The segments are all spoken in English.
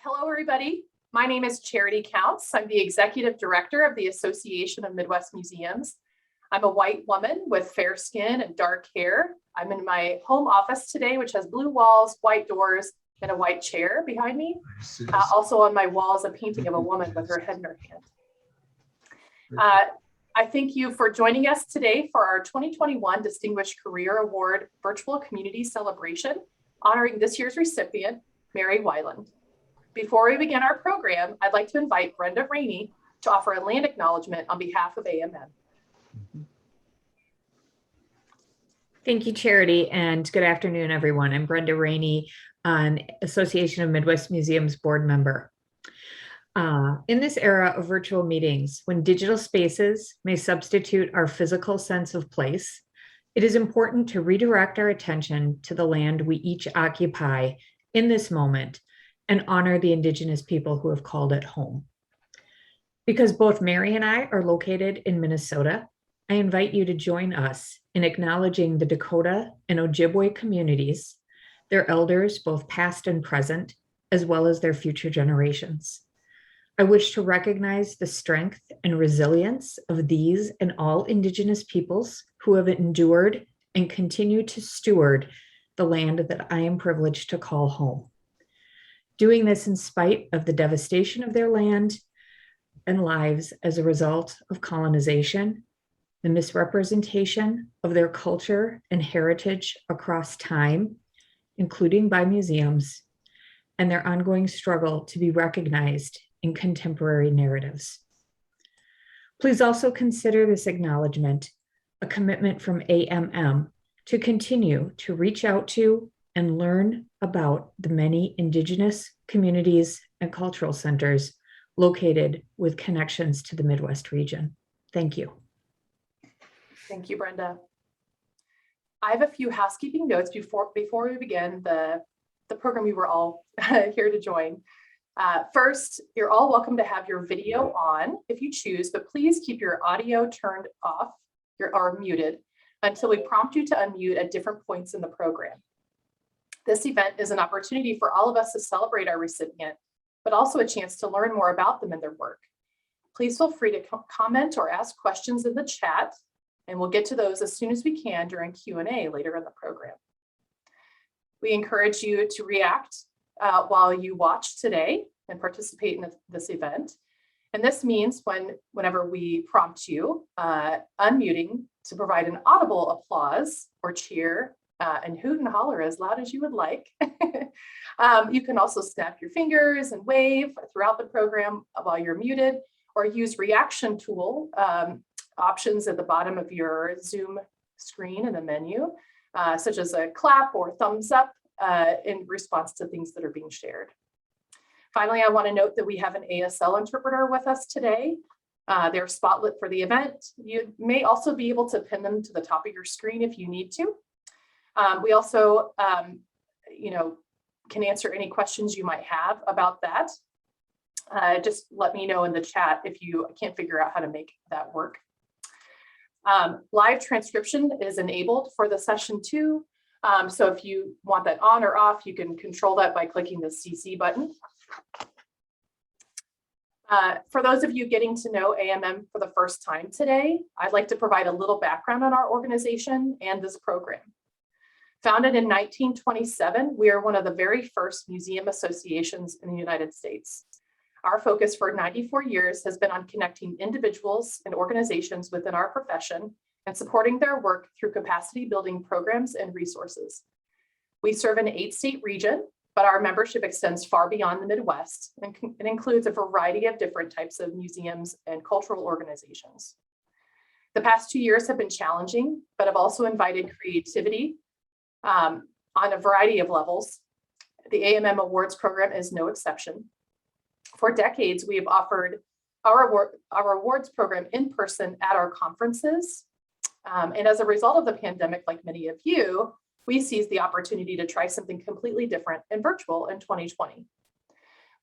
Hello, everybody. My name is Charity Counts. I'm the Executive Director of the Association of Midwest Museums. I'm a white woman with fair skin and dark hair. I'm in my home office today, which has blue walls, white doors, and a white chair behind me. Also on my wall is a painting of a woman with her head in her hand. I thank you for joining us today for our 2021 Distinguished Career Award Virtual Community Celebration, honoring this year's recipient, Mary Weiland. Before we begin our program, I'd like to invite Brenda Rainey to offer a land acknowledgement on behalf of AMM. Thank you, Charity, and good afternoon, everyone. I'm Brenda Rainey, an Association of Midwest Museums board member. In this era of virtual meetings, when digital spaces may substitute our physical sense of place, it is important to redirect our attention to the land we each occupy in this moment and honor the Indigenous people who have called it home. Because both Mary and I are located in Minnesota, I invite you to join us in acknowledging the Dakota and Ojibwe communities, their elders, both past and present, as well as their future generations. I wish to recognize the strength and resilience of these and all Indigenous peoples who have endured and continue to steward the land that I am privileged to call home. Doing this in spite of the devastation of their land and lives as a result of colonization, the misrepresentation of their culture and heritage across time, including by museums, and their ongoing struggle to be recognized in contemporary narratives. Please also consider this acknowledgement a commitment from AMM to continue to reach out to and learn about the many Indigenous communities and cultural centers located with connections to the Midwest region. Thank you. Thank you, Brenda. I have a few housekeeping notes before we begin the program we were all here to join. First, you're all welcome to have your video on if you choose, but please keep your audio turned off or muted until we prompt you to unmute at different points in the program. This event is an opportunity for all of us to celebrate our recipient, but also a chance to learn more about them and their work. Please feel free to comment or ask questions in the chat, and we'll get to those as soon as we can during Q&A later in the program. We encourage you to react while you watch today and participate in this event. And this means whenever we prompt you, unmuting to provide an audible applause or cheer and hoot and holler as loud as you would like. You can also snap your fingers and wave throughout the program while you're muted, or use reaction tool options at the bottom of your Zoom screen in the menu, such as a clap or thumbs up in response to things that are being shared. Finally, I want to note that we have an ASL interpreter with us today. They're spotlit for the event. You may also be able to pin them to the top of your screen if you need to. We also, can answer any questions you might have about that. Just let me know in the chat if you can't figure out how to make that work. Live transcription is enabled for the session too. So if you want that on or off, you can control that by clicking the CC button. For those of you getting to know AMM for the first time today, I'd like to provide a little background on our organization and this program. Founded in 1927, we are one of the very first museum associations in the United States. Our focus for 94 years has been on connecting individuals and organizations within our profession and supporting their work through capacity building programs and resources. We serve an 8-state region, but our membership extends far beyond the Midwest and it includes a variety of different types of museums and cultural organizations. The past 2 years have been challenging, but have also invited creativity on a variety of levels. The AMM Awards program is no exception. For decades, we have offered our awards program in person at our conferences. And as a result of the pandemic, like many of you, we seized the opportunity to try something completely different and virtual in 2020.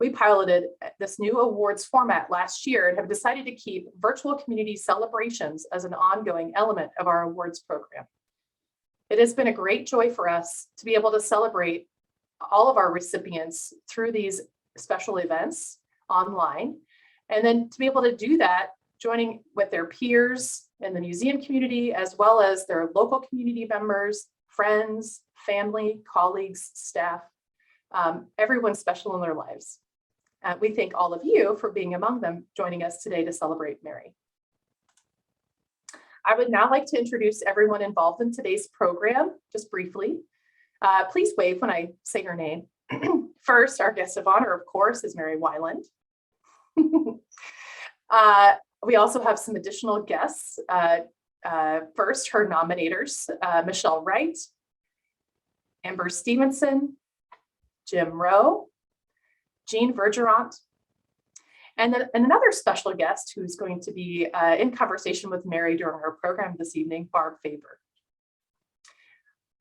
We piloted this new awards format last year and have decided to keep virtual community celebrations as an ongoing element of our awards program. It has been a great joy for us to be able to celebrate all of our recipients through these special events online. And then to be able to do that, joining with their peers in the museum community, as well as their local community members, friends, family, colleagues, staff, everyone's special in their lives. We thank all of you for being among them, joining us today to celebrate Mary. I would now like to introduce everyone involved in today's program, just briefly. Please wave when I say her name. First, our guest of honor, of course, is Mary Weiland. We also have some additional guests. First, her nominators, Michelle Wright, Amber Stevenson, Jim Rowe, Jean Vergerant, and another special guest who's going to be in conversation with Mary during our program this evening, Barb Faber.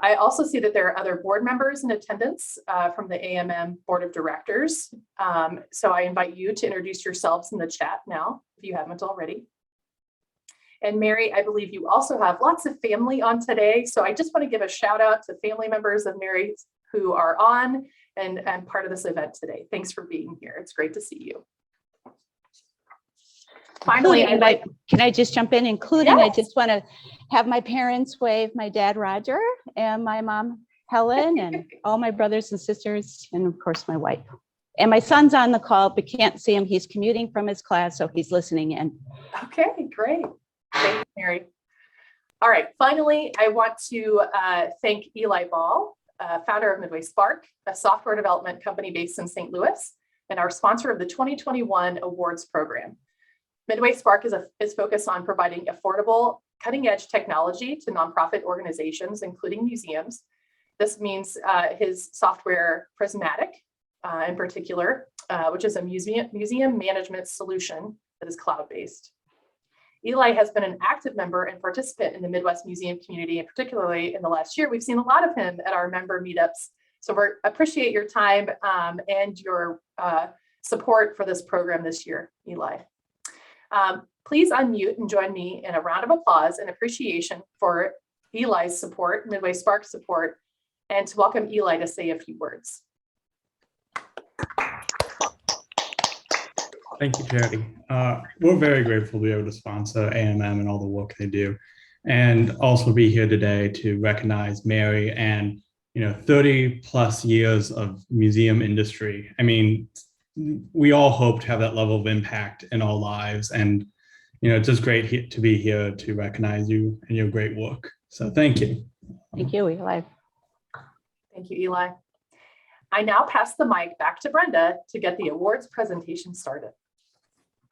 I also see that there are other board members in attendance from the AMM Board of Directors. So I invite you to introduce yourselves in the chat now, if you haven't already. And Mary, I believe you also have lots of family on today. So I just want to give a shout out to family members of Mary who are on and part of this event today. Thanks for being here. It's great to see you. Finally, can I just jump in? Including, yes. I just want to have my parents wave, my dad Roger and my mom Helen and all my brothers and sisters, and of course my wife. And my son's on the call but can't see him. He's commuting from his class, so he's listening in. Okay, great. Thank you, Mary. All right, finally, I want to thank Eli Ball, founder of Midway Spark, a software development company based in St. Louis, and our sponsor of the 2021 awards program. Midway Spark is focused on providing affordable, cutting-edge technology to nonprofit organizations, including museums. This means his software, Prismatic, in particular, which is a museum management solution that is cloud-based. Eli has been an active member and participant in the Midwest museum community, and particularly in the last year, we've seen a lot of him at our member meetups. So we appreciate your time and your support for this program this year, Eli. Please unmute and join me in a round of applause and appreciation for Eli's support, Midway Spark support, and to welcome Eli to say a few words. Thank you, Charity. We're very grateful to be able to sponsor AMM and all the work they do, and also be here today to recognize Mary and 30 plus years of museum industry. I mean, we all hope to have that level of impact in our lives, and it's just great to be here to recognize you and your great work. So thank you. Thank you, Eli. Thank you, Eli. I now pass the mic back to Brenda to get the awards presentation started.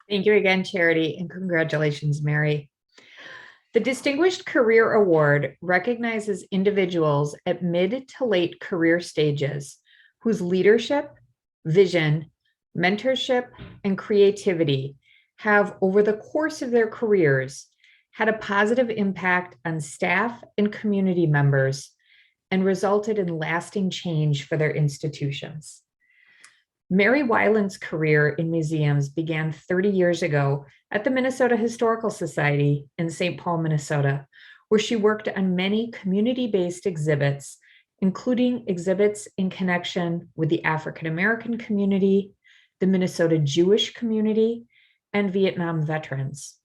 Thank you again, Charity, and congratulations, Mary. The Distinguished Career Award recognizes individuals at mid to late career stages whose leadership, vision, mentorship, and creativity have, over the course of their careers, had a positive impact on staff and community members and resulted in lasting change for their institutions. Mary Weiland's career in museums began 30 years ago at the Minnesota Historical Society in St. Paul, Minnesota, where she worked on many community-based exhibits, including exhibits in connection with the African American community, the Minnesota Jewish community, and Vietnam veterans.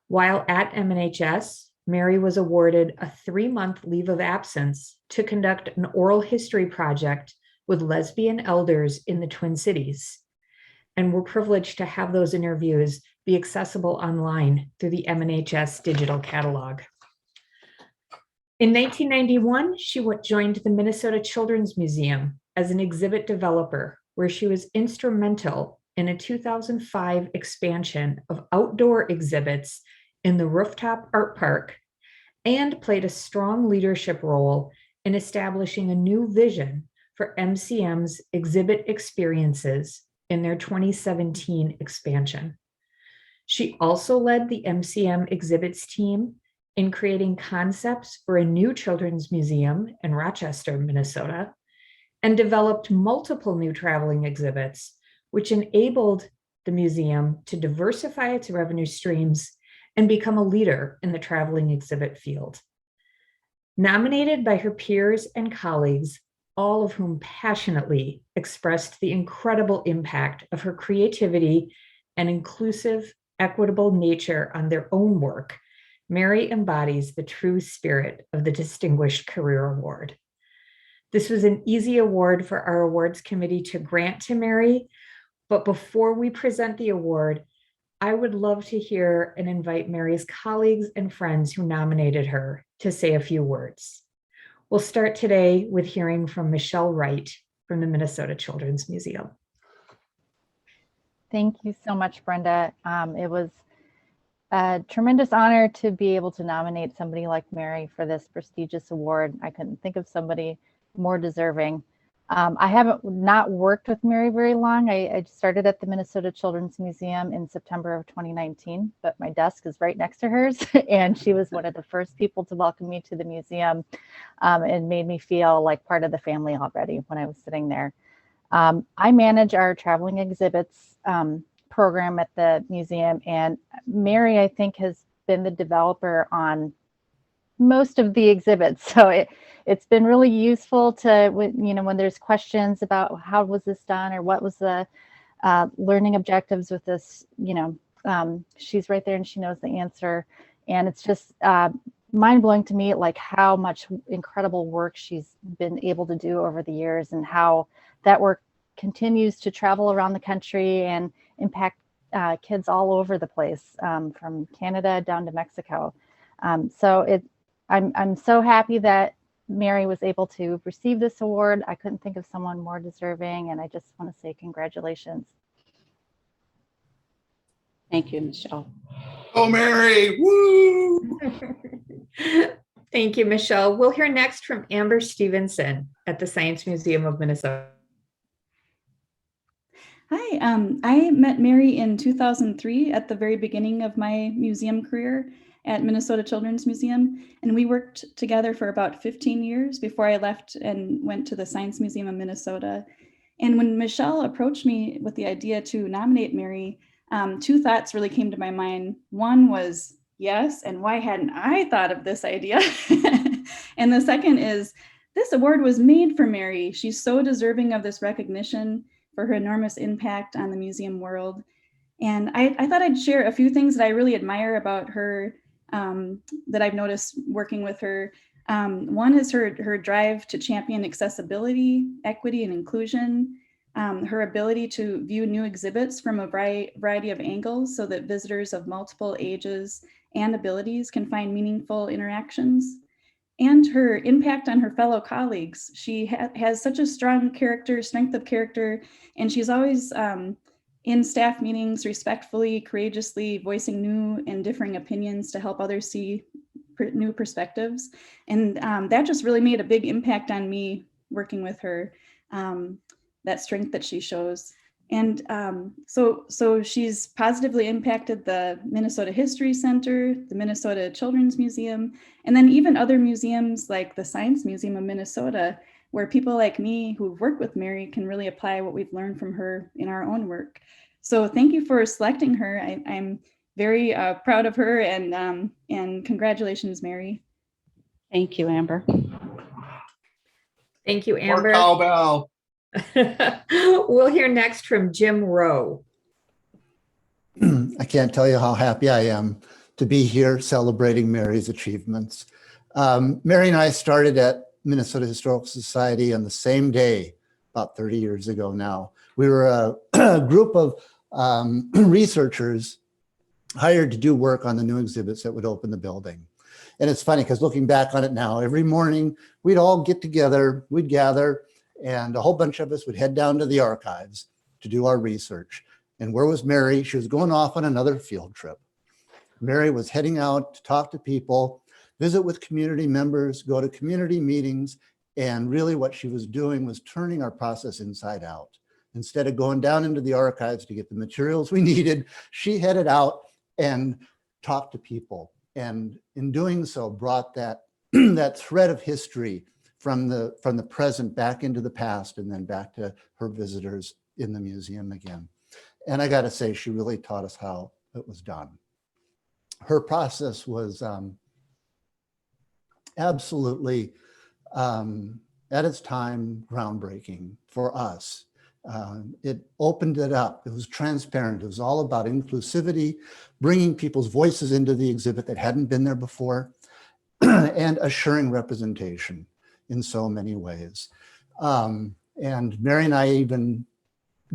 While at MNHS, Mary was awarded a 3-month leave of absence to conduct an oral history project with lesbian elders in the Twin Cities. And we're privileged to have those interviews be accessible online through the MNHS digital catalog. In 1991, she joined the Minnesota Children's Museum as an exhibit developer, where she was instrumental in a 2005 expansion of outdoor exhibits in the rooftop ArtPark, and played a strong leadership role in establishing a new vision for MCM's exhibit experiences in their 2017 expansion. She also led the MCM exhibits team in creating concepts for a new children's museum in Rochester, Minnesota, and developed multiple new traveling exhibits, which enabled the museum to diversify its revenue streams and become a leader in the traveling exhibit field. Nominated by her peers and colleagues all of whom passionately expressed the incredible impact of her creativity and inclusive, equitable nature on their own work, Mary embodies the true spirit of the Distinguished Career Award. This was an easy award for our awards committee to grant to Mary, but before we present the award, I would love to hear and invite Mary's colleagues and friends who nominated her to say a few words. We'll start today with hearing from Michelle Wright from the Minnesota Children's Museum. Thank you so much, Brenda. It was a tremendous honor to be able to nominate somebody like Mary for this prestigious award. I couldn't think of somebody more deserving. I haven't not worked with Mary very long. I started at the Minnesota Children's Museum in September of 2019, but my desk is right next to hers. And she was one of the first people to welcome me to the museum and made me feel like part of the family already when I was sitting there. I manage our traveling exhibits program at the museum, and Mary, I think, has been the developer on most of the exhibits. So it's been really useful to, when there's questions about how was this done or what was the learning objectives with this, she's right there and she knows the answer. And it's just mind blowing to me, like how much incredible work she's been able to do over the years and how that work continues to travel around the country and impact kids all over the place, from Canada down to Mexico. So I'm so happy that Mary was able to receive this award. I couldn't think of someone more deserving, and I just want to say congratulations. Thank you, Michelle. Oh, Mary, woo! Thank you, Michelle. We'll hear next from Amber Stevenson at the Science Museum of Minnesota. Hi, I met Mary in 2003 at the very beginning of my museum career at Minnesota Children's Museum, and we worked together for about 15 years before I left and went to the Science Museum of Minnesota. And when Michelle approached me with the idea to nominate Mary, two thoughts really came to my mind. One was, yes, and why hadn't I thought of this idea? And the second is, this award was made for Mary. She's so deserving of this recognition for her enormous impact on the museum world. And I thought I'd share a few things that I really admire about her, that I've noticed working with her. One is her drive to champion accessibility, equity, and inclusion. Her ability to view new exhibits from a variety of angles so that visitors of multiple ages and abilities can find meaningful interactions. And her impact on her fellow colleagues. She has such a strong strength of character, and she's always in staff meetings respectfully, courageously voicing new and differing opinions to help others see new perspectives. And that just really made a big impact on me working with her, that strength that she shows. And so she's positively impacted the Minnesota History Center, the Minnesota Children's Museum, and then even other museums like the Science Museum of Minnesota, where people like me who've worked with Mary can really apply what we've learned from her in our own work. So thank you for selecting her. I'm very proud of her, and congratulations, Mary. Thank you, Amber. Thank you, More Amber. cowbell. We'll hear next from Jim Rowe. I can't tell you how happy I am to be here celebrating Mary's achievements. Mary and I started at Minnesota Historical Society on the same day, about 30 years ago now. We were a group of researchers hired to do work on the new exhibits that would open the building. And it's funny because looking back on it now, every morning we'd all get together, we'd gather, and a whole bunch of us would head down to the archives to do our research. And where was Mary? She was going off on another field trip. Mary was heading out to talk to people, visit with community members, go to community meetings, and really what she was doing was turning our process inside out. Instead of going down into the archives to get the materials we needed, she headed out and talked to people. And in doing so, brought that, that thread of history from the present back into the past and then back to her visitors in the museum again. And I gotta say, she really taught us how it was done. Her process was absolutely at its time, groundbreaking for us. It opened it up. It was transparent. It was all about inclusivity, bringing people's voices into the exhibit that hadn't been there before, and assuring representation in so many ways. And Mary and I even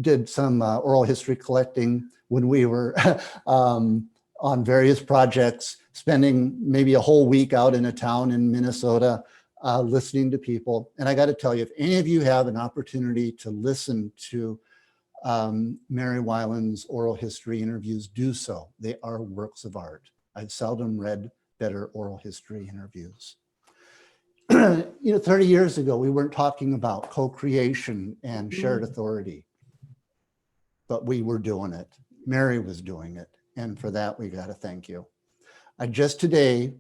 did some oral history collecting when we were on various projects, spending maybe a whole week out in a town in Minnesota, listening to people. And I got to tell you, if any of you have an opportunity to listen to Mary Weiland's oral history interviews, do so. They are works of art. I've seldom read better oral history interviews. 30 years ago, we weren't talking about co-creation and shared authority, but we were doing it. Mary was doing it. And for that, we got to thank you. I just today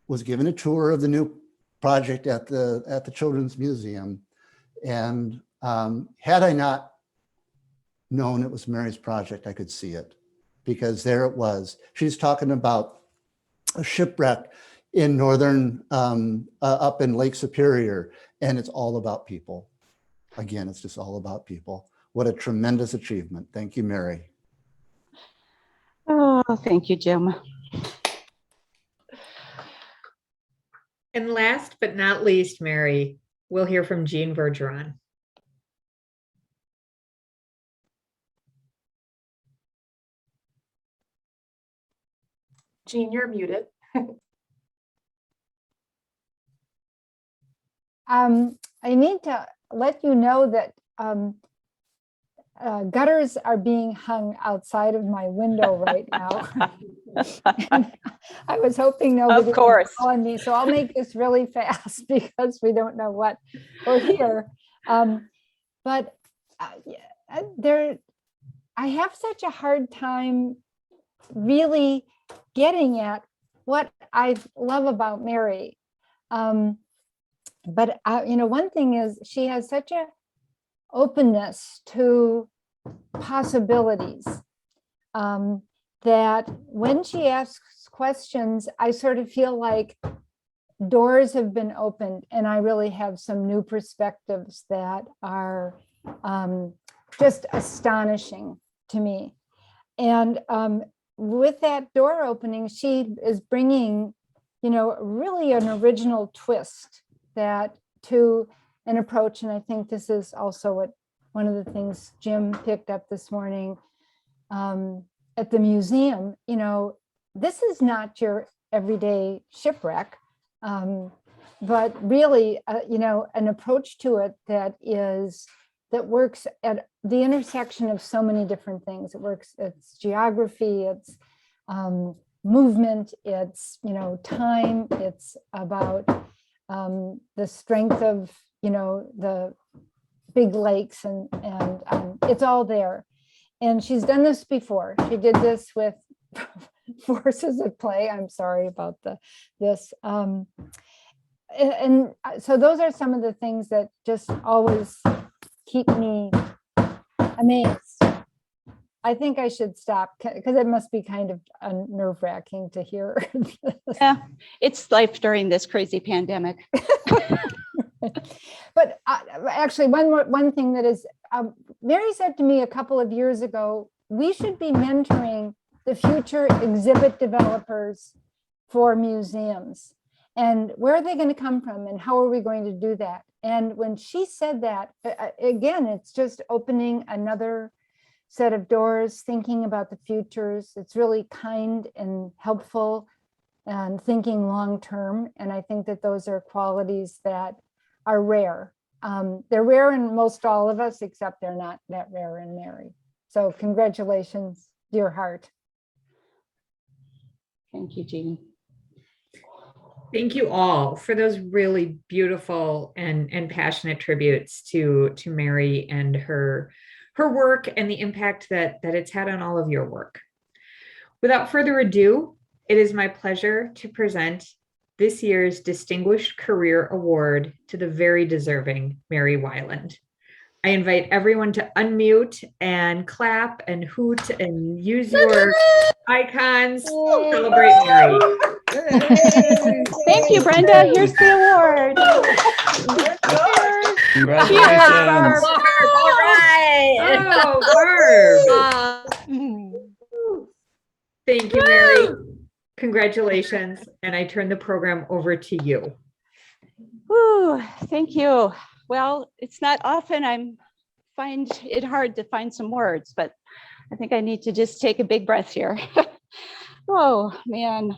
was given a tour of the new project at the Children's Museum. And had I not known it was Mary's project, I could see it, because there it was. She's talking about a shipwreck in northern, up in Lake Superior, and it's all about people. Again, it's just all about people. What a tremendous achievement. Thank you, Mary. Oh, thank you, Jim. And last but not least, Mary, we'll hear from Jean Bergeron. Jean, you're muted. I need to let you know that gutters are being hung outside of my window right now. I was hoping nobody Of course. was calling me, so I'll make this really fast because we don't know what we'll hear. But I have such a hard time really getting at what I love about Mary. But one thing is she has such a openness to possibilities that when she asks questions, I sort of feel like doors have been opened and I really have some new perspectives that are just astonishing to me. And with that door opening, she is bringing, really an original twist to an approach. And I think this is also one of the things Jim picked up this morning at the museum. This is not your everyday shipwreck, but really, an approach to it that works at the intersection of so many different things. It's geography, it's movement, it's, time, it's about the strength of, the big lakes and it's all there. And she's done this before. She did this with forces at play. I'm sorry about this. And so those are some of the things that just always keep me amazed. I think I should stop because it must be kind of nerve-wracking to hear. Yeah, it's life during this crazy pandemic. But actually, one thing that is, Mary said to me a couple of years ago, we should be mentoring the future exhibit developers for museums. And where are they going to come from? And how are we going to do that? And when she said that, again, it's just opening another set of doors, thinking about the futures. It's really kind and helpful and thinking long-term. And I think that those are qualities that are rare. They're rare in most all of us, except they're not that rare in Mary. So congratulations, dear heart. Thank you, Jean. Thank you all for those really beautiful and passionate tributes to Mary and her work and the impact that it's had on all of your work. Without further ado, it is my pleasure to present this year's Distinguished Career Award to the very deserving Mary Weiland. I invite everyone to unmute and clap and hoot and use your icons to celebrate Mary. Thank you, Brenda. Here's the award. Congratulations. All right. Oh, Barb. Thank you, Mary. Congratulations. And I turn the program over to you. Whew, thank you. Well, it's not often I find it hard to find some words, but I think I need to just take a big breath here. Oh, man.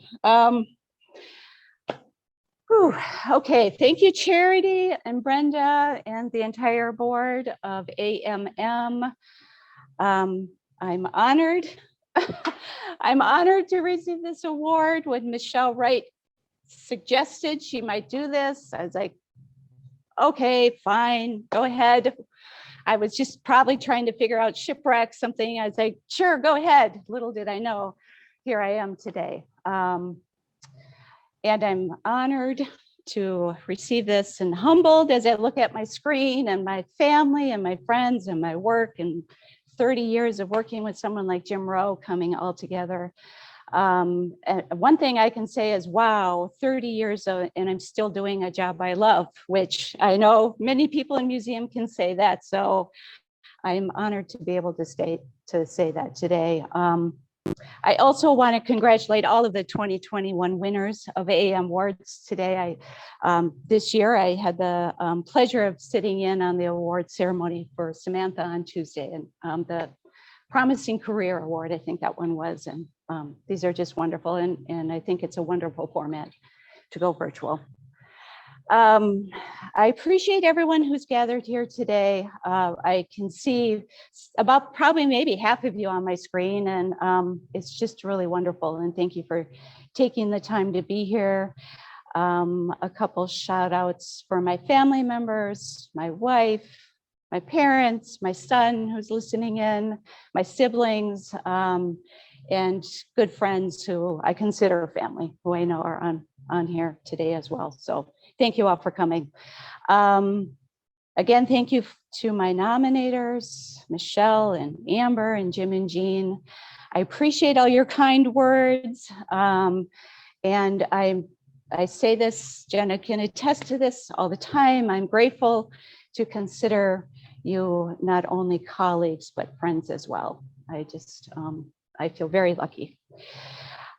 Whew, okay, thank you, Charity and Brenda and the entire board of AMM. I'm honored. I'm honored to receive this award. When Michelle Wright suggested she might do this, I was like, okay, fine, go ahead. I was just probably trying to figure out shipwreck, something. I was like, sure, go ahead. Little did I know, here I am today. And I'm honored to receive this and humbled as I look at my screen and my family and my friends and my work and 30 years of working with someone like Jim Rowe coming all together. And one thing I can say is, wow, 30 years and I'm still doing a job I love, which I know many people in museum can say that. So I'm honored to be able to say that today. I also want to congratulate all of the 2021 winners of AAM Awards today. This year I had the pleasure of sitting in on the award ceremony for Samantha on Tuesday, and the Promising Career Award, I think that one was, and these are just wonderful, and I think it's a wonderful format to go virtual. I appreciate everyone who's gathered here today. I can see about probably maybe half of you on my screen, and it's just really wonderful. And thank you for taking the time to be here. A couple shout outs for my family members, my wife, my parents, my son who's listening in, my siblings, and good friends who I consider family, who I know are on here today as well. So thank you all for coming. Again, thank you to my nominators, Michelle and Amber and Jim and Jean. I appreciate all your kind words. And I say this, Jenna can attest to this all the time. I'm grateful to consider you not only colleagues, but friends as well. I feel very lucky.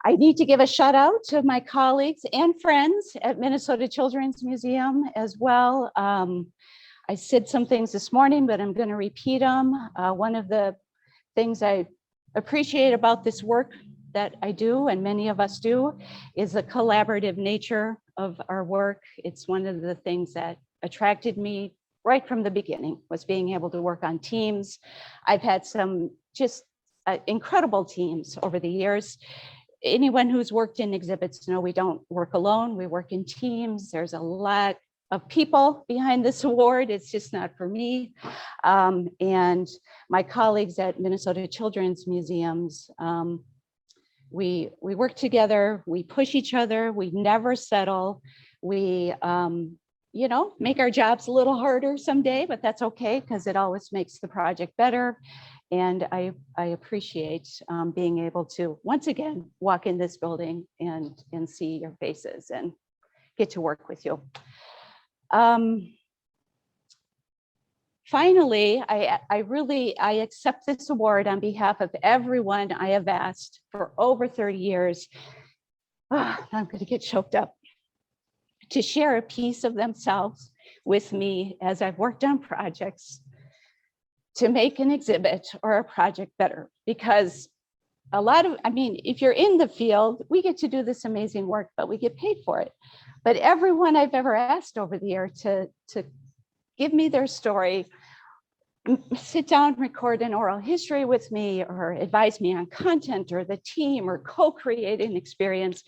I need to give a shout out to my colleagues and friends at Minnesota Children's Museum as well. I said some things this morning, but I'm going to repeat them. One of the things I appreciate about this work that I do, and many of us do, is the collaborative nature of our work. It's one of the things that attracted me right from the beginning, was being able to work on teams. I've had some just incredible teams over the years. Anyone who's worked in exhibits know we don't work alone, we work in teams. There's a lot of people behind this award. It's just not for me. And my colleagues at Minnesota Children's Museums, we work together, we push each other, we never settle. We make our jobs a little harder someday, but that's okay because it always makes the project better. And I appreciate being able to, once again, walk in this building and see your faces and get to work with you. Finally, I accept this award on behalf of everyone I have asked for over 30 years. I'm going to get choked up, to share a piece of themselves with me as I've worked on projects to make an exhibit or a project better. Because if you're in the field, we get to do this amazing work, but we get paid for it. But everyone I've ever asked over the year to give me their story, sit down, record an oral history with me, or advise me on content or the team, or co-create an experience,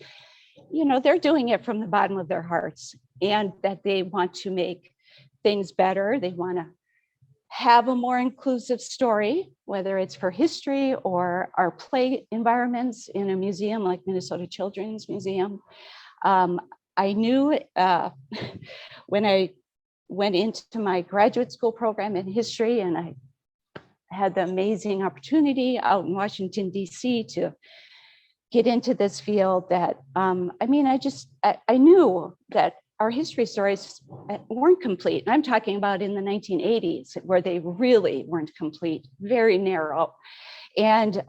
they're doing it from the bottom of their hearts, and that they want to make things better. They want to have a more inclusive story, whether it's for history or our play environments in a museum like Minnesota Children's Museum. I knew when I went into my graduate school program in history, and I had the amazing opportunity out in Washington, DC to get into this field, that I knew that our history stories weren't complete. I'm talking about in the 1980s, where they really weren't complete, very narrow. And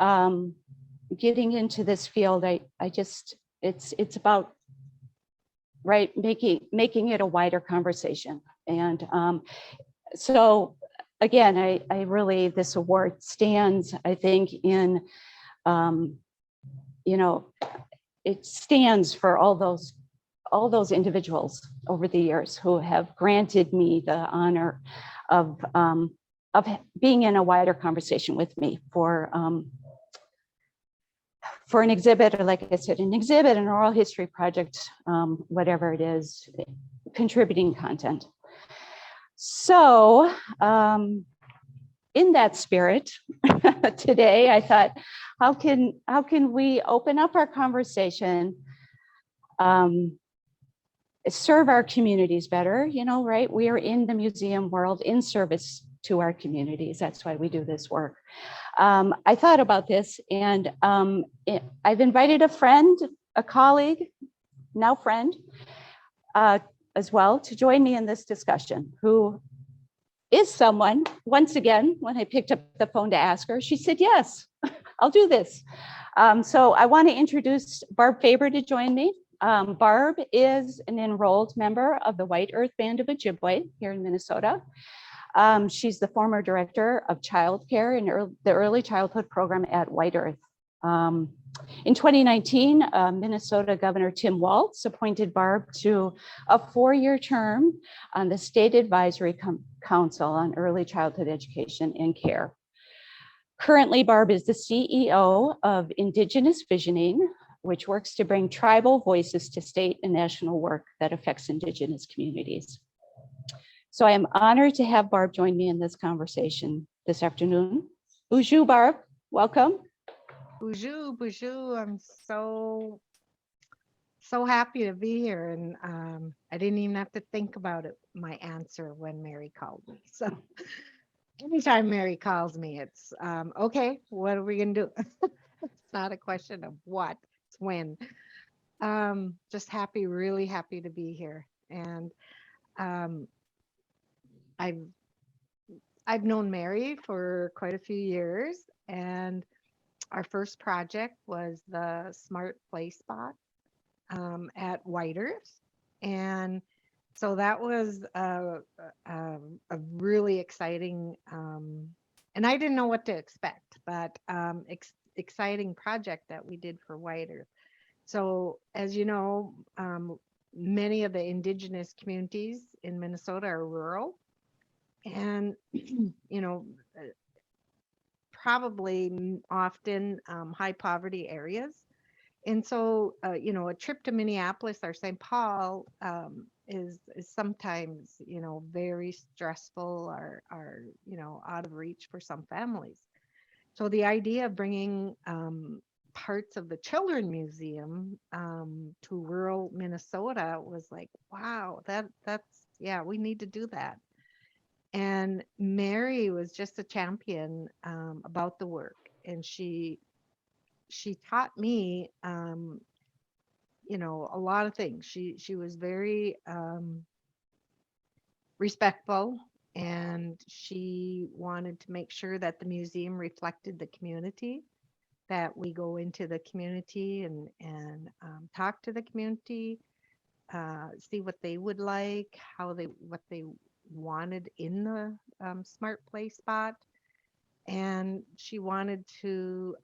getting into this field, I just, it's about, right, making it a wider conversation. And so again, I really, this award stands, I think, in, you know, it stands for all those individuals over the years who have granted me the honor of being in a wider conversation with me for an exhibit, or like I said, an exhibit, an oral history project, whatever it is, contributing content. So in that spirit, today I thought, how can we open up our conversation, serve our communities better, you know, right? We are in the museum world in service to our communities. That's why we do this work. I thought about this, and I've invited a friend, a colleague, now friend, as well, to join me in this discussion, who is someone, once again, when I picked up the phone to ask her, she said, yes, I'll do this. So I want to introduce Barb Faber to join me. Barb is an enrolled member of the White Earth Band of Ojibwe here in Minnesota. She's the former director of childcare in the early childhood program at White Earth. In 2019, Minnesota Governor Tim Walz appointed Barb to a 4-year term on the State Advisory Council on Early Childhood Education and Care. Currently, Barb is the CEO of Indigenous Visioning, which works to bring tribal voices to state and national work that affects Indigenous communities. So I am honored to have Barb join me in this conversation this afternoon. Bonjour, Barb, welcome. Bonjour, bonjour. I'm so happy to be here, and I didn't even have to think about it, my answer, when Mary called me. So anytime Mary calls me, it's okay, what are we gonna do? It's not a question of what, it's when. Just happy, really happy to be here. And I've known Mary for quite a few years, and our first project was the Smart Play Spot at White Earth. And so that was a really exciting, and I didn't know what to expect, but exciting project that we did for White Earth. So as you know, many of the Indigenous communities in Minnesota are rural, and you know, probably often high poverty areas. And so, you know, a trip to Minneapolis or St. Paul is sometimes, you know, very stressful or, you know, out of reach for some families. So the idea of bringing parts of the Children's Museum to rural Minnesota was like, wow, that's, yeah, we need to do that. And Mary was just a champion about the work, and she taught me, you know, a lot of things. She was very respectful, and she wanted to make sure that the museum reflected the community, that we go into the community and talk to the community, see what they would like, what they wanted in the Smart Play Spot. And she wanted to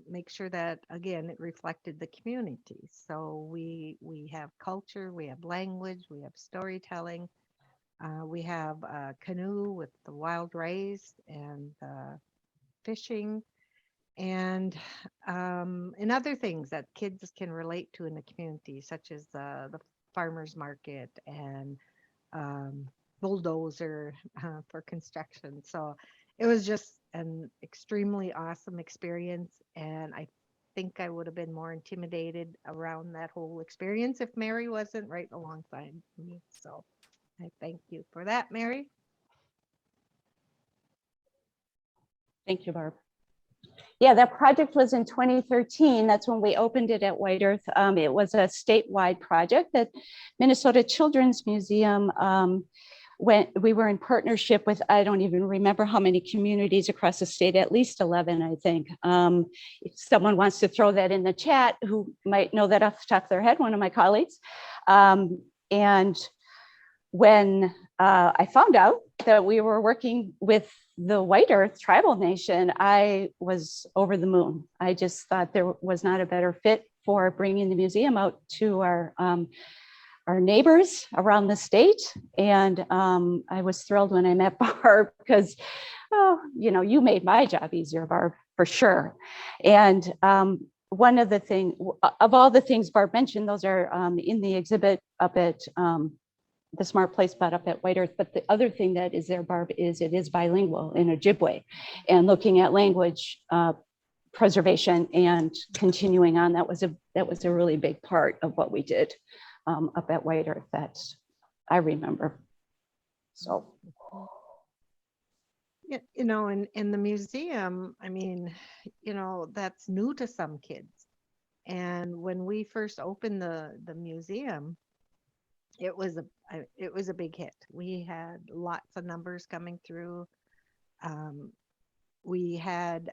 make sure that, again, it reflected the community. So we have culture, we have language, we have storytelling, we have a canoe with the wild rays and fishing, and other things that kids can relate to in the community, such as the farmers market and bulldozer for construction. So it was just an extremely awesome experience, and I think I would have been more intimidated around that whole experience if Mary wasn't right alongside me. So I thank you for that, Mary. Thank you, Barb. Yeah, that project was in 2013. That's when we opened it at White Earth. It was a statewide project that Minnesota Children's Museum, when we were in partnership with, I don't even remember how many communities across the state, at least 11, I think. If someone wants to throw that in the chat, who might know that off the top of their head, one of my colleagues. And when I found out that we were working with the White Earth tribal nation, I was over the moon. I just thought there was not a better fit for bringing the museum out to our neighbors around the state. And I was thrilled when I met Barb because, oh, you know, you made my job easier, Barb, for sure. And one of the things, of all the things Barb mentioned, those are in the exhibit up at the Smart Place spot up at White Earth. But the other thing that is there, Barb, is it is bilingual in Ojibwe, and looking at language preservation and continuing on. That was a really big part of what we did up at White Earth that I remember. So. Yeah, you know, in the museum, I mean, you know, that's new to some kids. And when we first opened the museum, it was a big hit. We had lots of numbers coming through. We had,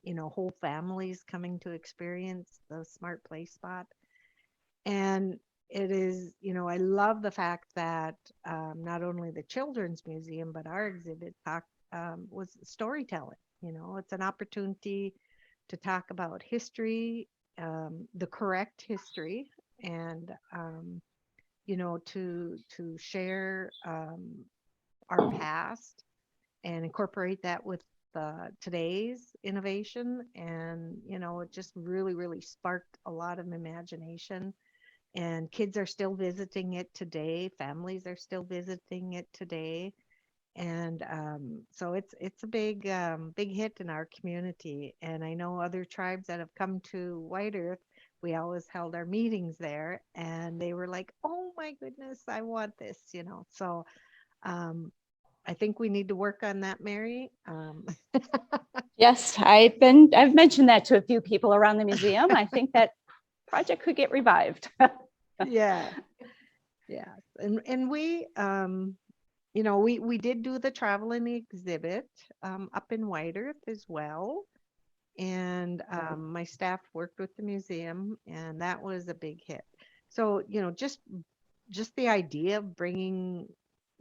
you know, whole families coming to experience the Smart Place spot. And it is, you know, I love the fact that not only the Children's Museum, but our exhibit was storytelling. You know, it's an opportunity to talk about history, the correct history, and you know, to share our past and incorporate that with today's innovation. And you know, it just really sparked a lot of imagination. And kids are still visiting it today. Families are still visiting it today. And so it's a big hit in our community. And I know other tribes that have come to White Earth, we always held our meetings there, and they were like, oh my goodness, I want this, you know. So I think we need to work on that, Mary. Yes, I've mentioned that to a few people around the museum. I think that project could get revived. Yeah. And we you know, we did do the traveling exhibit up in White Earth as well. And my staff worked with the museum, and that was a big hit. So, you know, just the idea of bringing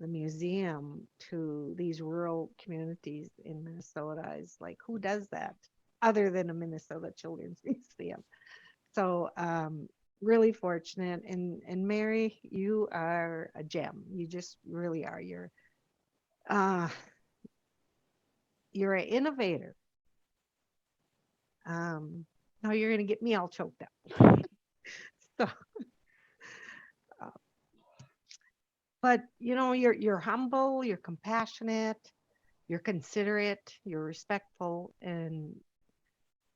the museum to these rural communities in Minnesota is like, who does that other than a Minnesota Children's Museum? So really fortunate. And Mary, you are a gem. You just really are. You're an innovator. Now you're going to get me all choked up. So, but you know, you're humble, you're compassionate, you're considerate, you're respectful, and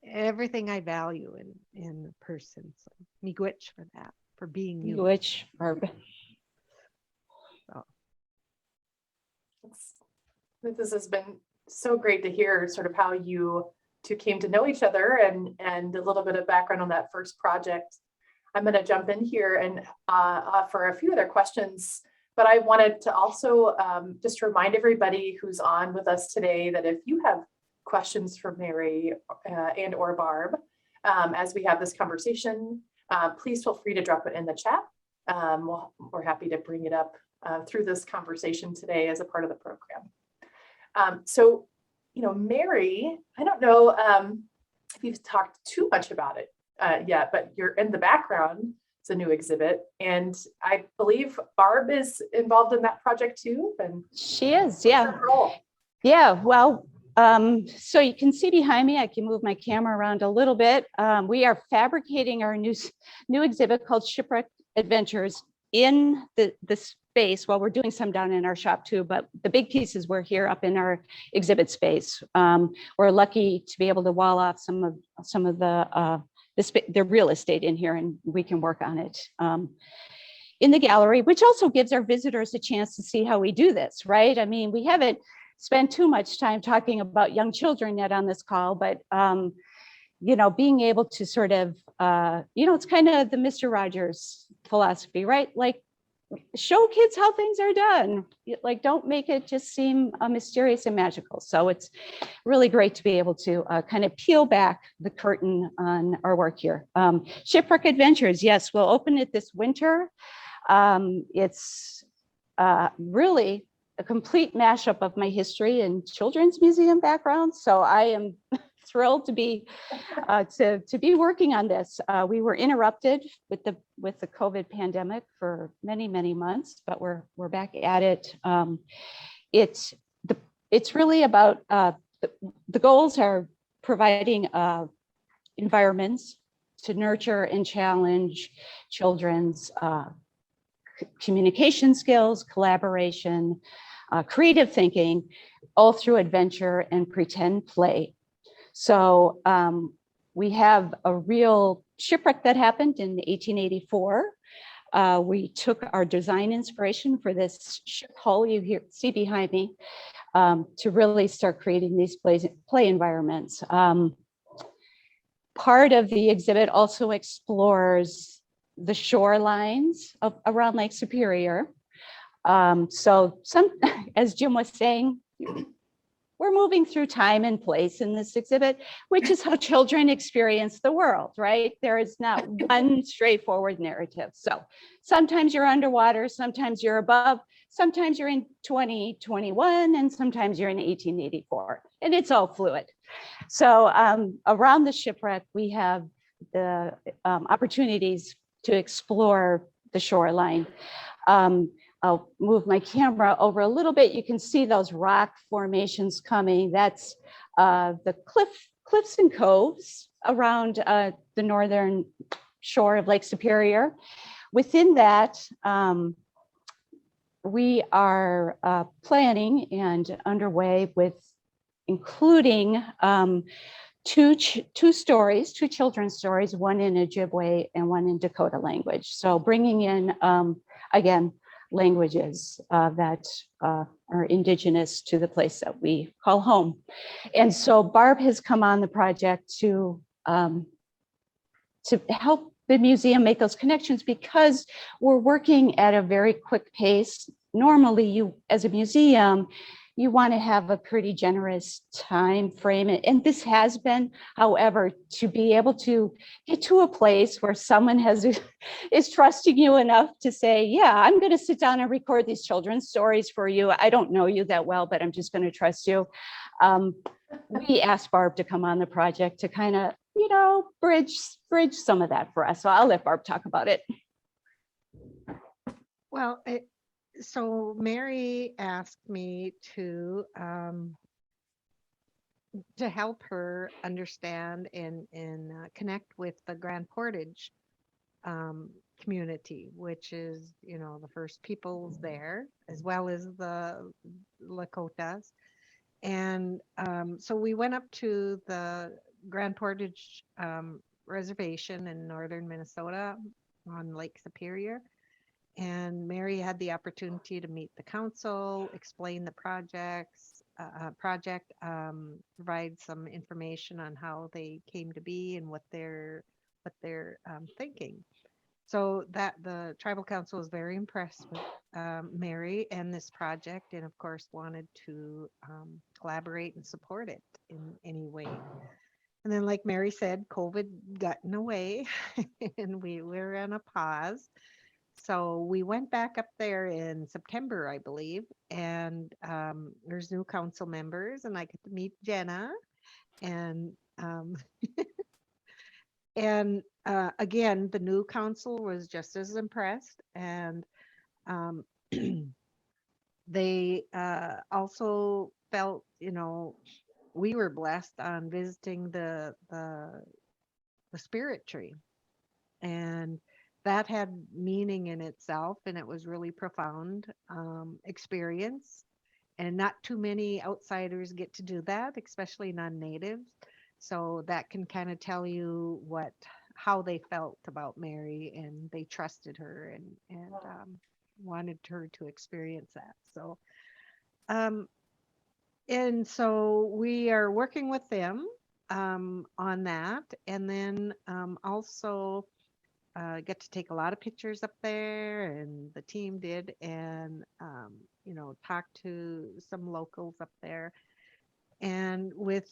everything I value in a person. So miigwech for that, for being you. Miigwech, Barb. So. This has been so great to hear sort of how you two came to know each other, and a little bit of background on that first project. I'm going to jump in here and offer a few other questions, but I wanted to also just remind everybody who's on with us today that if you have questions for Mary and or Barb as we have this conversation, please feel free to drop it in the chat. We're happy to bring it up through this conversation today as a part of the program. So, you know, Mary, I don't know if you've talked too much about it yet, but you're in the background. It's a new exhibit, and I believe Barb is involved in that project too. And she is, yeah. Yeah, well, so you can see behind me, I can move my camera around a little bit. We are fabricating our new exhibit called Shipwreck Adventures in the space. Well, we're doing some down in our shop too, but the big pieces were here up in our exhibit space. We're lucky to be able to wall off some of the real estate in here, and we can work on it in the gallery, which also gives our visitors a chance to see how we do this, right? I mean, we haven't spend too much time talking about young children yet on this call, but you know, being able to sort of, you know, it's kind of the Mr. Rogers philosophy, right? Like, show kids how things are done. Like, don't make it just seem mysterious and magical. So it's really great to be able to kind of peel back the curtain on our work here. Shipwreck Adventures, yes, we'll open it this winter. It's really a complete mashup of my history and children's museum background. So I am thrilled to be working on this. We were interrupted with the COVID pandemic for many months, but we're back at it. It's really about the goals are providing environments to nurture and challenge children's communication skills, collaboration, creative thinking, all through adventure and pretend play. So we have a real shipwreck that happened in 1884. We took our design inspiration for this ship hull you see behind me to really start creating these play environments. Part of the exhibit also explores the shorelines around Lake Superior. So as Jim was saying, we're moving through time and place in this exhibit, which is how children experience the world, right? There is not one straightforward narrative. So sometimes you're underwater, sometimes you're above, sometimes you're in 2021, and sometimes you're in 1884, and it's all fluid. So around the shipwreck, we have the opportunities to explore the shoreline. I'll move my camera over a little bit. You can see those rock formations coming. That's the cliffs and coves around the northern shore of Lake Superior. Within that, we are planning and underway with including two children's stories, one in Ojibwe and one in Dakota language. So bringing in, again, languages that are indigenous to the place that we call home. And so Barb has come on the project to help the museum make those connections, because we're working at a very quick pace. Normally, you, as a museum, you want to have a pretty generous time frame. And this has been, however, to be able to get to a place where someone is trusting you enough to say, yeah, I'm going to sit down and record these children's stories for you. I don't know you that well, but I'm just going to trust you. We asked Barb to come on the project to kind of, you know, bridge some of that for us. So I'll let Barb talk about it. Well, so Mary asked me to help her understand and connect with the Grand Portage community, which is, you know, the First Peoples there, as well as the Lakotas. And so we went up to the Grand Portage Reservation in northern Minnesota on Lake Superior. And Mary had the opportunity to meet the council, explain the project, provide some information on how they came to be and what they're thinking. So that the tribal council was very impressed with Mary and this project, and of course wanted to collaborate and support it in any way. And then, like Mary said, COVID got in the way, and we were on a pause. So we went back up there in September, I believe, and there's new council members, and I get to meet Jenna, and and again, the new council was just as impressed, and they also felt, you know, we were blessed on visiting the spirit tree, and that had meaning in itself, and it was really profound experience, and not too many outsiders get to do that, especially non-natives. So that can kind of tell you how they felt about Mary, and they trusted her and wanted her to experience that. So And so we are working with them on that, and then also get to take a lot of pictures up there, and the team did, and talk to some locals up there. And with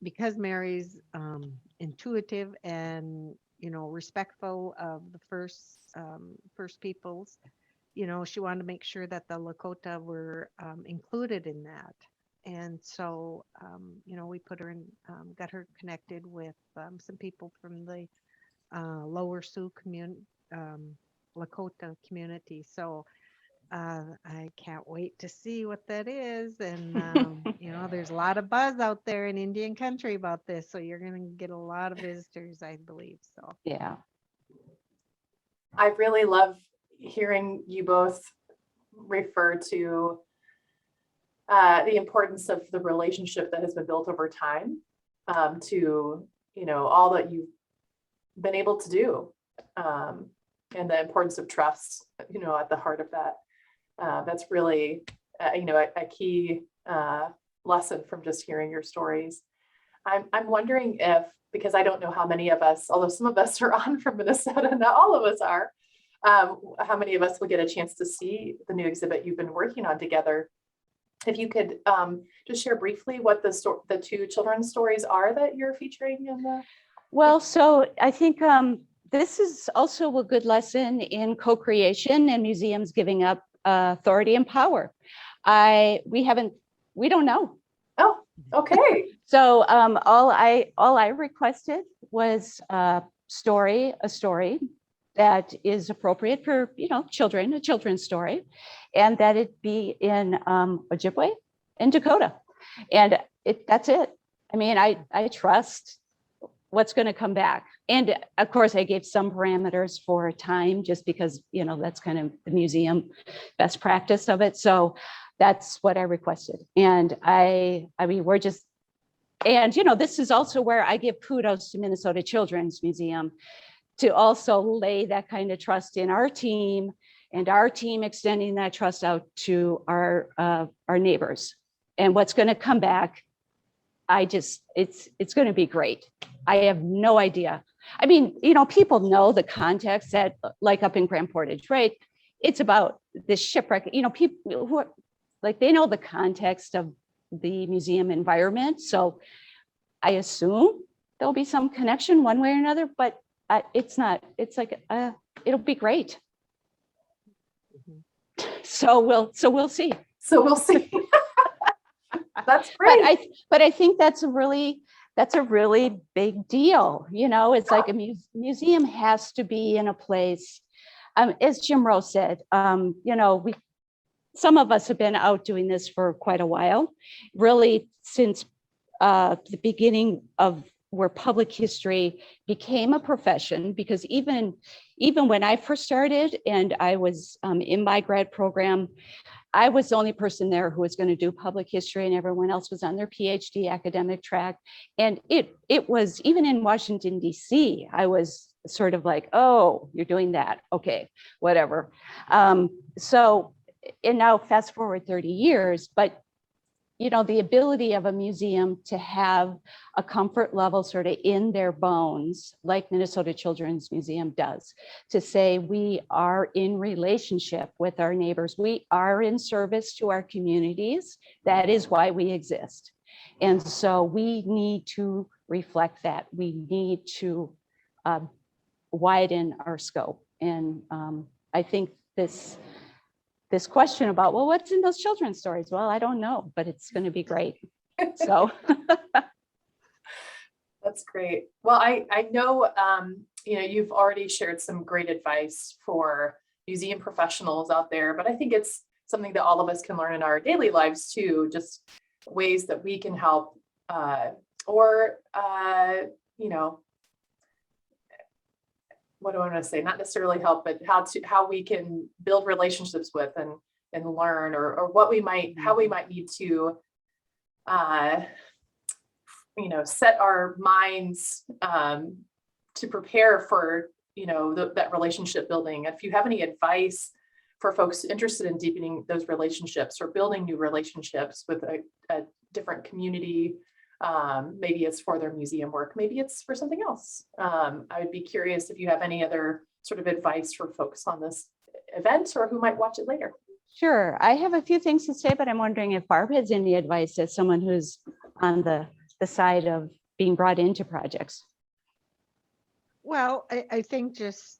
because Mary's intuitive and respectful of the first peoples, she wanted to make sure that the Lakota were included in that. And so we put her in, got her connected with some people from the Lower Sioux community, Lakota community. So I can't wait to see what that is. And, there's a lot of buzz out there in Indian country about this. So you're going to get a lot of visitors, I believe. So, Yeah. I really love hearing you both refer to the importance of the relationship that has been built over time, to, all that you've been able to do, and the importance of trust, at the heart of that. That's really, a key lesson from just hearing your stories. I'm wondering if, because I don't know how many of us, although some of us are on from Minnesota, not all of us are, how many of us will get a chance to see the new exhibit you've been working on together. If you could just share briefly what the two children's stories are that you're featuring in the. Well, so I think this is also a good lesson in co-creation and museums giving up authority and power. We don't know. Oh, okay. So all I requested was a story that is appropriate for children, a children's story, and that it be in Ojibwe and Dakota, and that's it. I mean, I trust what's going to come back, and of course I gave some parameters for time, just because that's kind of the museum best practice of it. So that's what I requested, and I mean we're just, and this is also where I give kudos to Minnesota Children's Museum to also lay that kind of trust in our team, and our team extending that trust out to our neighbors. And what's going to come back, it's going to be great. I have no idea. I mean, people know the context that, like up in Grand Portage, right? It's about this shipwreck. People who are like, they know the context of the museum environment. So I assume there'll be some connection one way or another, but it's not. It's like it'll be great. So we'll see. So we'll see. That's great. But I think that's a really big deal. It's like a museum has to be in a place. As Jim Rose said, some of us have been out doing this for quite a while, really since the beginning of where public history became a profession, because even when I first started and I was in my grad program, I was the only person there who was going to do public history, and everyone else was on their PhD academic track. And it was, even in Washington, D.C., I was sort of like, oh, you're doing that. Okay, whatever. So, and now fast forward 30 years, but the ability of a museum to have a comfort level sort of in their bones, like Minnesota Children's Museum does, to say we are in relationship with our neighbors, we are in service to our communities. That is why we exist. And so we need to reflect that. We need to widen our scope. And I think this question about, well, what's in those children's stories? Well, I don't know, but it's going to be great. So that's great. Well, I know, you've already shared some great advice for museum professionals out there, but I think it's something that all of us can learn in our daily lives too, just ways that we can help, what do I want to say? Not necessarily help, but how we can build relationships with and learn, or what we might, how we might need to, set our minds to prepare for, that relationship building. If you have any advice for folks interested in deepening those relationships or building new relationships with a different community. Maybe it's for their museum work, maybe it's for something else. I would be curious if you have any other sort of advice for folks on this event or who might watch it later. Sure, I have a few things to say, but I'm wondering if Barb has any advice as someone who's on the side of being brought into projects. Well, I think just,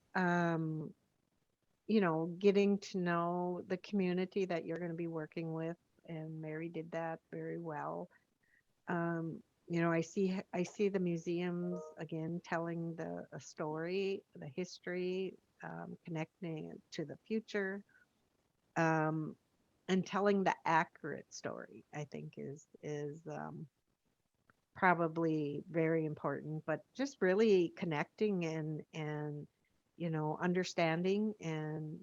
getting to know the community that you're going to be working with, and Mary did that very well. I see the museums again telling a story, the history, connecting it to the future, and telling the accurate story. I think is probably very important. But just really connecting and understanding and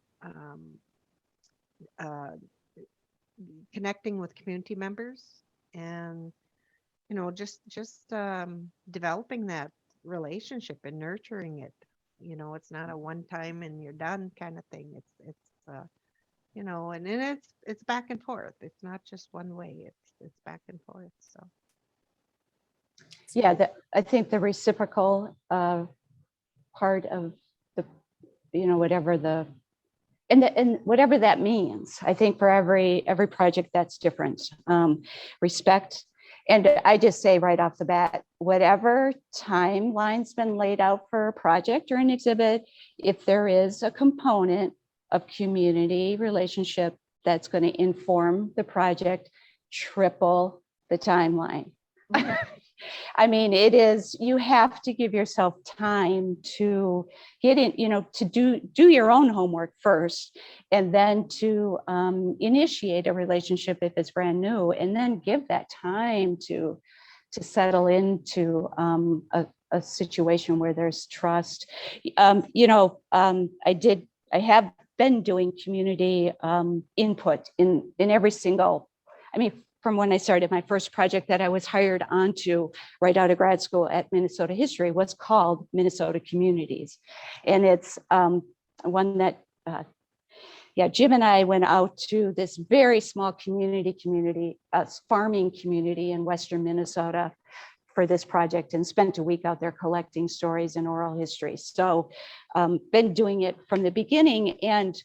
connecting with community members and just developing that relationship and nurturing it. It's not a one time and you're done kind of thing. And then it's back and forth. It's not just one way. It's back and forth. So Yeah, I think the reciprocal part of the, whatever and whatever that means. I think for every project that's different. Respect. And I just say right off the bat, whatever timeline's been laid out for a project or an exhibit, if there is a component of community relationship that's going to inform the project, triple the timeline. I mean, you have to give yourself time to get in, to do your own homework first, and then to initiate a relationship if it's brand new, and then give that time to settle into a situation where there's trust. I have been doing community input in every single, from when I started my first project that I was hired onto right out of grad school at Minnesota History was called Minnesota Communities. And it's one that, Jim and I went out to this very small community, farming community in Western Minnesota for this project and spent a week out there collecting stories and oral history. So been doing it from the beginning. And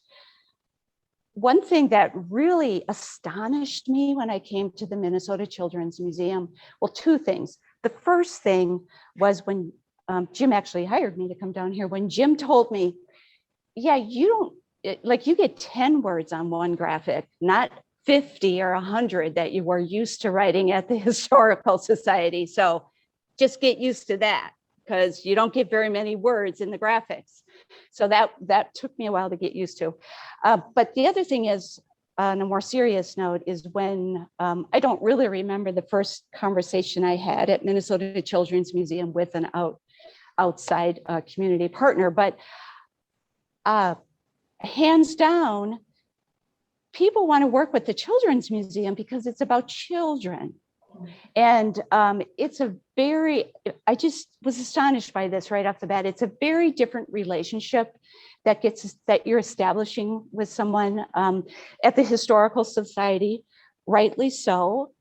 one thing that really astonished me when I came to the Minnesota Children's Museum, well, two things. The first thing was when Jim actually hired me to come down here, when Jim told me, yeah, you get 10 words on one graphic, not 50 or 100 that you were used to writing at the Historical Society. So just get used to that, because you don't get very many words in the graphics. So that took me a while to get used to. But the other thing is, on a more serious note, is when I don't really remember the first conversation I had at Minnesota Children's Museum with an outside community partner, but hands down, people want to work with the Children's Museum because it's about children. And I just was astonished by this right off the bat. It's a very different relationship that you're establishing with someone at the Historical Society, rightly so.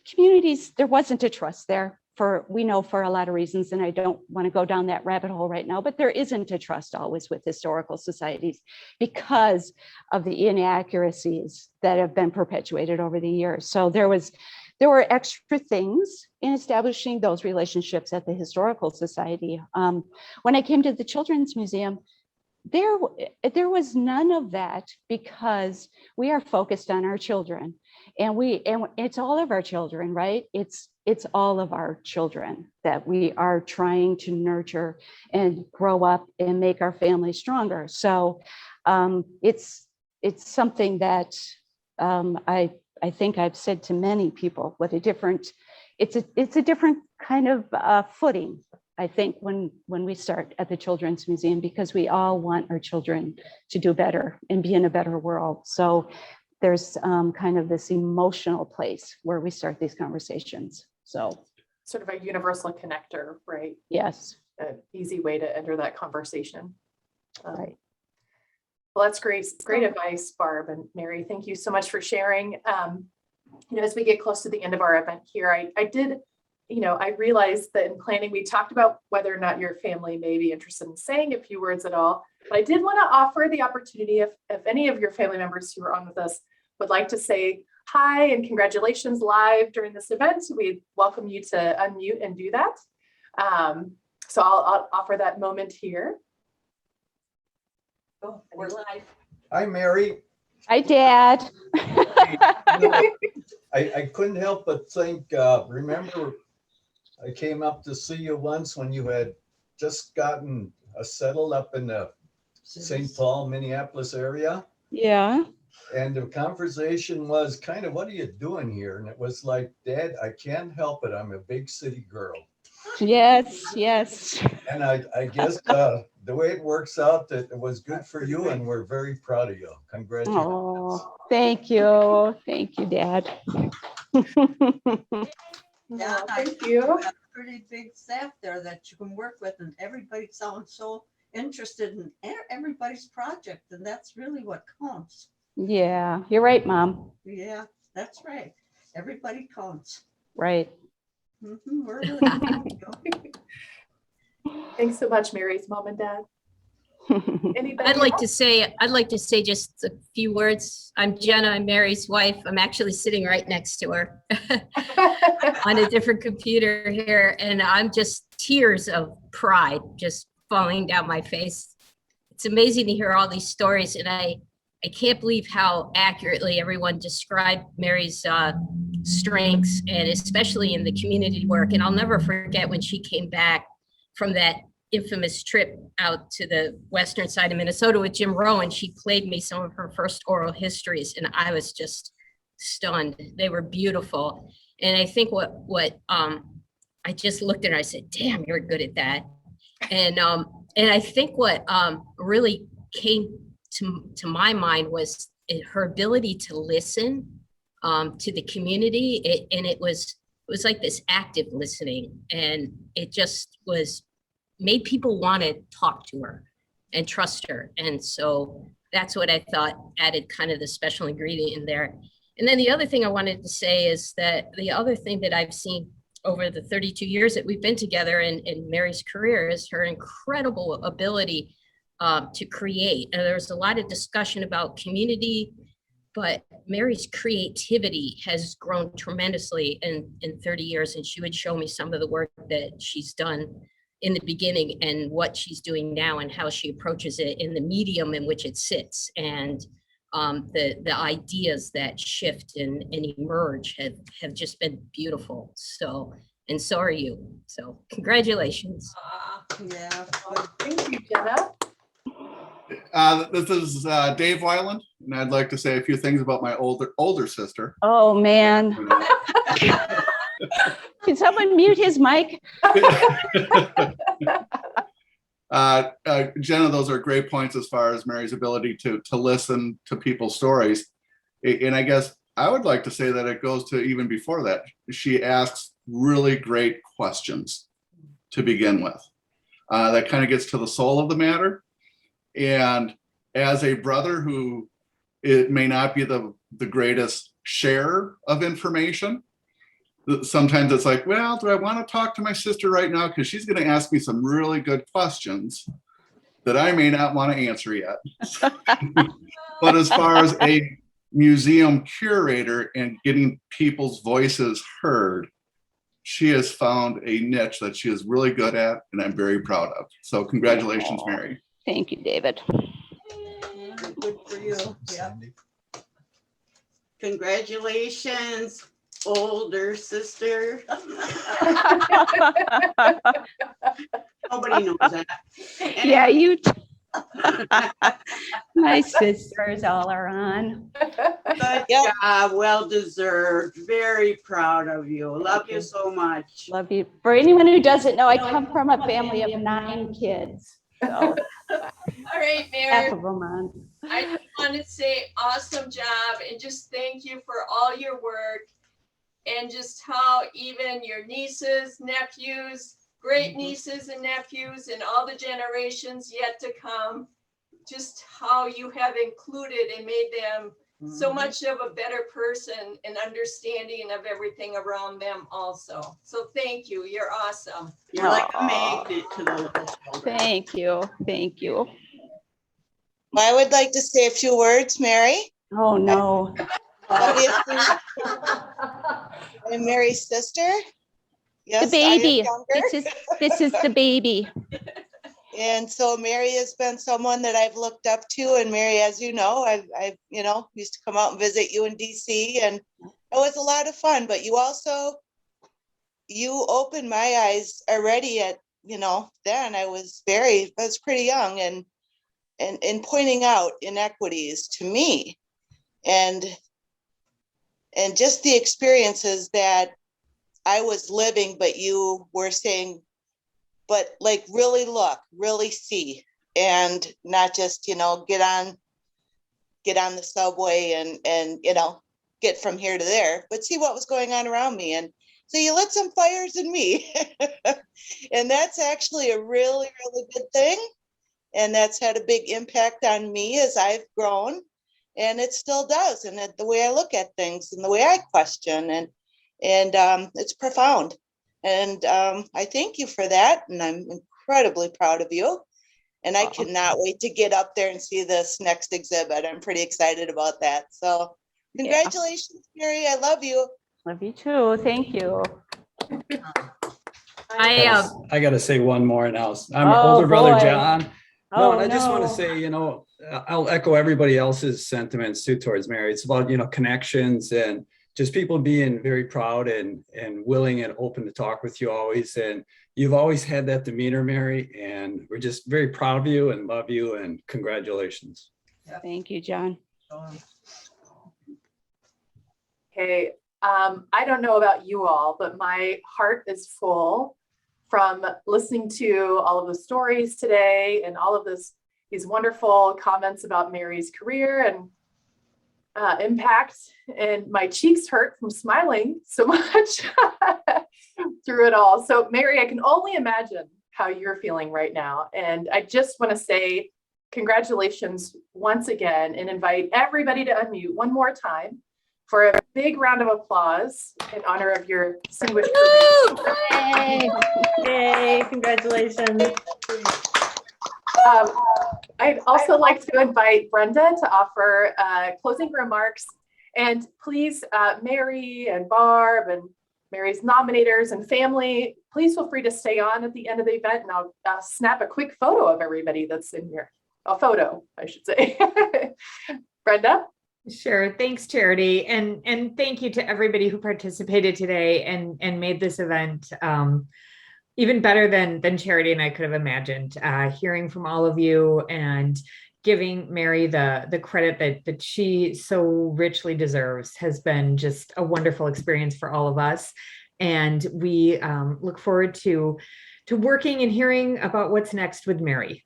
Communities, there wasn't a trust there we know for a lot of reasons, and I don't want to go down that rabbit hole right now, but there isn't a trust always with historical societies because of the inaccuracies that have been perpetuated over the years. So there were extra things in establishing those relationships at the Historical Society. When I came to the Children's Museum, there was none of that, because we are focused on our children, and it's all of our children, right? It's all of our children that we are trying to nurture and grow up and make our family stronger. So it's something that I think I've said to many people, it's a different kind of footing, I think, when we start at the Children's Museum, because we all want our children to do better and be in a better world. So there's kind of this emotional place where we start these conversations. So sort of a universal connector, right? Yes. An easy way to enter that conversation. Right. Well, that's great, great advice, Barb and Mary. Thank you so much for sharing. As we get close to the end of our event here, I did, I realized that in planning, we talked about whether or not your family may be interested in saying a few words at all. But I did want to offer the opportunity if any of your family members who are on with us would like to say hi and congratulations live during this event, we welcome you to unmute and do that. So I'll offer that moment here. Oh, we're live. Hi, Mary. Hi, Dad. I couldn't help but think, remember, I came up to see you once when you had just gotten settled up in the St. Paul, Minneapolis area. Yeah. And the conversation was kind of, what are you doing here? And it was like, Dad, I can't help it. I'm a big city girl. Yes, yes. And I guess the way it works out, that it was good for you, and we're very proud of you. Congratulations. Oh, thank you. Thank you, Dad. Yeah, thank you. Have a pretty big staff there that you can work with, and everybody sounds so interested in everybody's project, and that's really what counts. Yeah, you're right, Mom. Yeah, that's right. Everybody counts. Right. We're really Thanks so much, Mary's mom and dad. Anybody I'd like else? to say just a few words. I'm Jenna, I'm Mary's wife. I'm actually sitting right next to her on a different computer here, and I'm just tears of pride just falling down my face. It's amazing to hear all these stories, and I can't believe how accurately everyone described Mary's strengths, and especially in the community work. And I'll never forget when she came back from that infamous trip out to the western side of Minnesota with Jim Rowan. She played me some of her first oral histories, and I was just stunned. They were beautiful. And I think what I just looked at her, I said, damn, you're good at that. And I think what really came to my mind was her ability to listen to the community. And it was like this active listening, and it just made people want to talk to her and trust her. And so that's what I thought added kind of the special ingredient in there. And then the other thing I wanted to say is that the other thing that I've seen over the 32 years that we've been together in Mary's career is her incredible ability to create. And there's a lot of discussion about community, but Mary's creativity has grown tremendously in 30 years. And she would show me some of the work that she's done in the beginning and what she's doing now and how she approaches it in the medium in which it sits. And the ideas that shift and emerge have just been beautiful. So, and so are you. So congratulations. yeah. Thank you, Jenna. This is Dave Weiland, and I'd like to say a few things about my older sister. Oh, man. Can someone mute his mic? Jenna, those are great points as far as Mary's ability to listen to people's stories. And I guess I would like to say that it goes to even before that. She asks really great questions to begin with. That kind of gets to the soul of the matter. And as a brother who it may not be the greatest sharer of information, sometimes it's like, well, do I want to talk to my sister right now? Because she's going to ask me some really good questions that I may not want to answer yet. But as far as a museum curator and getting people's voices heard, she has found a niche that she is really good at, and I'm very proud of. So congratulations, Mary. Thank you, David. Good for you. Yeah. Congratulations, older sister. Nobody knows that. Yeah, you. My sisters all are on. Good job. Well deserved. Very proud of you. Love you so much. Love you. For anyone who doesn't know, I come from a family of 9 kids. So All right, Mary. half of them on. I just want to say awesome job and just thank you for all your work and just how even your nieces, nephews, great nieces and nephews and all the generations yet to come just how you have included and made them so Mhm. much of a better person and understanding of everything around them also. So thank you. You're awesome. You're like a Aw. magnet to the children. Thank you. Thank you. Well, I would like to say a few words, Mary. Oh, no. Obviously, I'm Mary's sister. Yes, The I am baby. younger. This is the baby. And so Mary has been someone that I've looked up to. And Mary, as you know, I've used to come out and visit you in DC, and it was a lot of fun. But you opened my eyes already at, then I was pretty young, and pointing out inequities to me, and just the experiences that I was living, but you were saying, but like really look, really see, and not just, get on the subway and get from here to there, but see what was going on around me. And so you lit some fires in me. And that's actually a really, really good thing. And that's had a big impact on me as I've grown, and it still does. And the way I look at things and the way I question, and it's profound. And I thank you for that. And I'm incredibly proud of you. And I cannot wait to get up there and see this next exhibit. I'm pretty excited about that. So congratulations, Mary. I love you. Love you too. Thank you. I got to say one more now. I'm her Oh, older brother, boy. John. Oh, No, and I just want to no. say, I'll echo everybody else's sentiments too towards Mary. It's about, connections and just people being very proud and willing and open to talk with you always. And you've always had that demeanor, Mary, and we're just very proud of you and love you, and congratulations. Thank you, John. Okay, I don't know about you all, but my heart is full from listening to all of the stories today and all of these wonderful comments about Mary's career and impact. And my cheeks hurt from smiling so much through it all. So Mary, I can only imagine how you're feeling right now. And I just want to say congratulations once again, and invite everybody to unmute one more time for a big round of applause in honor of your distinguished career. Yay! Yay! Congratulations. I'd also like to invite Brenda to offer closing remarks. And please, Mary and Barb and Mary's nominators and family, please feel free to stay on at the end of the event, and I'll snap a quick photo of everybody that's in here. A photo, I should say. Brenda? Sure. Thanks, Charity. And thank you to everybody who participated today and made this event even better than Charity and I could have imagined. Hearing from all of you and giving Mary the credit that she so richly deserves has been just a wonderful experience for all of us. And we look forward to working and hearing about what's next with Mary.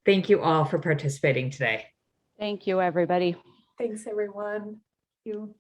Thank you all for participating today. Thank you, everybody. Thanks, everyone. Thank you.